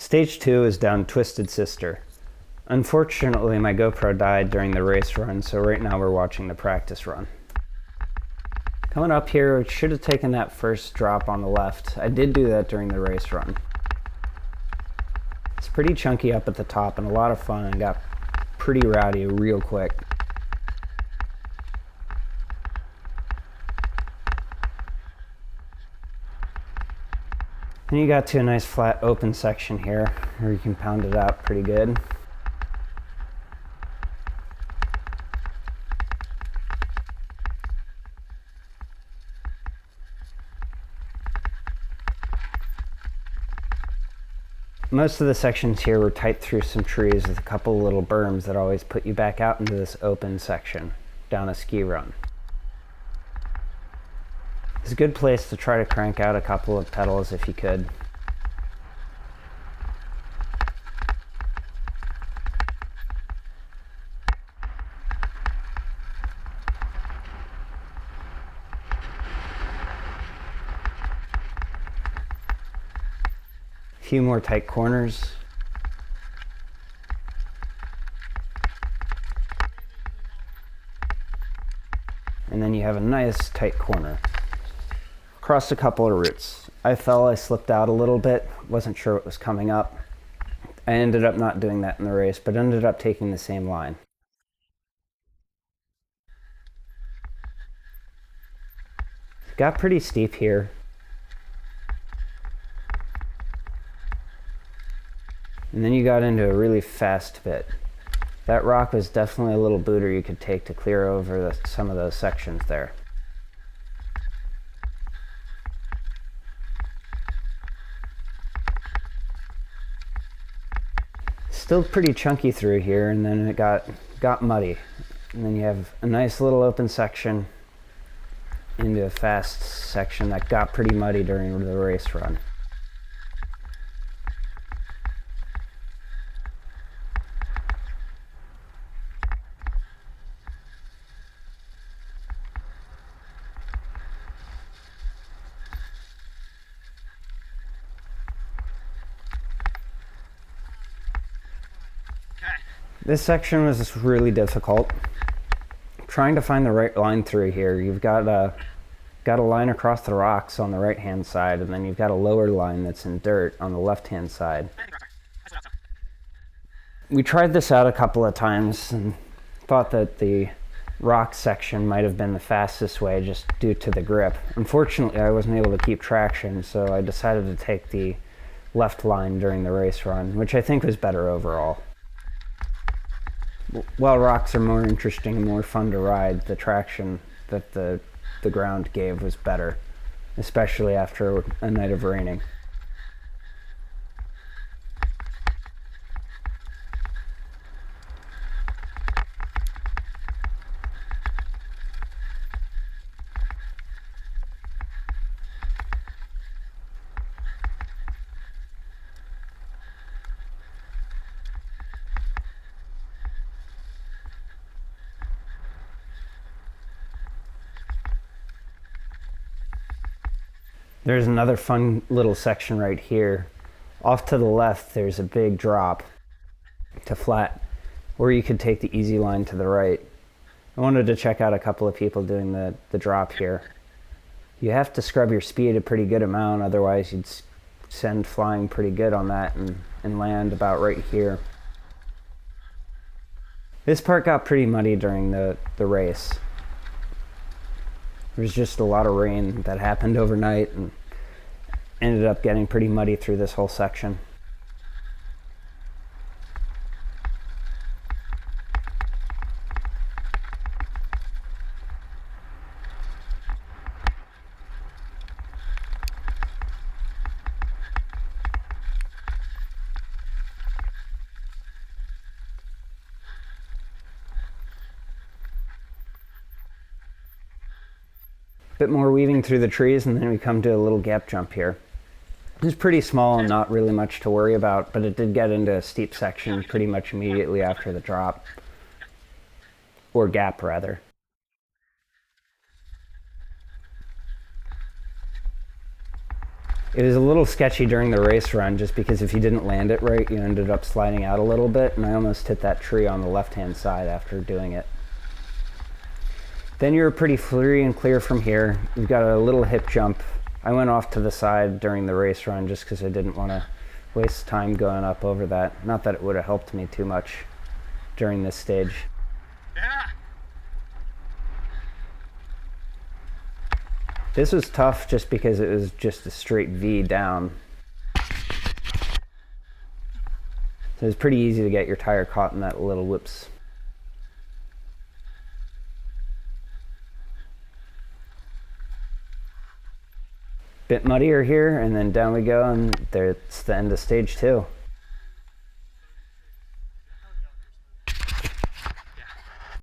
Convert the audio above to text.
Stage 2 is down Twisted Sister. Unfortunately, my GoPro died during the race run, so right now we're watching the practice run. Coming up here, it should have taken that first drop on the left. I did do that during the race run. It's pretty chunky up at the top and a lot of fun, and got pretty rowdy real quick. And you got to a nice flat open section here where you can pound it out pretty good. Most of the sections here were tight through some trees with a couple little berms that always put you back out into this open section down a ski run. It's a good place to try to crank out a couple of pedals if you could. A few more tight corners. And then you have a nice tight corner. Crossed a couple of roots. I slipped out a little bit, wasn't sure what was coming up. I ended up not doing that in the race, but ended up taking the same line. Got pretty steep here. And then you got into a really fast bit. That rock was definitely a little booter you could take to clear over some of those sections there. Still pretty chunky through here, and then it got muddy. And then you have a nice little open section into a fast section that got pretty muddy during the race run. This section was really difficult. Trying to find the right line through here. You've got a line across the rocks on the right hand side, and then you've got a lower line that's in dirt on the left hand side. We tried this out a couple of times and thought that the rock section might have been the fastest way just due to the grip. Unfortunately, I wasn't able to keep traction, so I decided to take the left line during the race run, which I think was better overall. While rocks are more interesting and more fun to ride, the traction that the ground gave was better, especially after a night of raining. There's another fun little section right here. Off to the left, there's a big drop to flat, or you could take the easy line to the right. I wanted to check out a couple of people doing the drop here. You have to scrub your speed a pretty good amount, otherwise you'd send flying pretty good on that and land about right here. This part got pretty muddy during the race. There was just a lot of rain that happened overnight and ended up getting pretty muddy through this whole section. Bit more weaving through the trees, and then we come to a little gap jump here. It's pretty small and not really much to worry about, but it did get into a steep section pretty much immediately after the drop. Or gap, rather. It was a little sketchy during the race run just because if you didn't land it right, you ended up sliding out a little bit, and I almost hit that tree on the left-hand side after doing it. Then you're pretty free and clear from here. You've got a little hip jump. I went off to the side during the race run just because I didn't want to waste time going up over that. Not that it would have helped me too much during this stage. Yeah. This was tough just because it was just a straight V down. So it was pretty easy to get your tire caught in that little whoops. Bit muddier here, and then down we go, and there's the end of stage 2.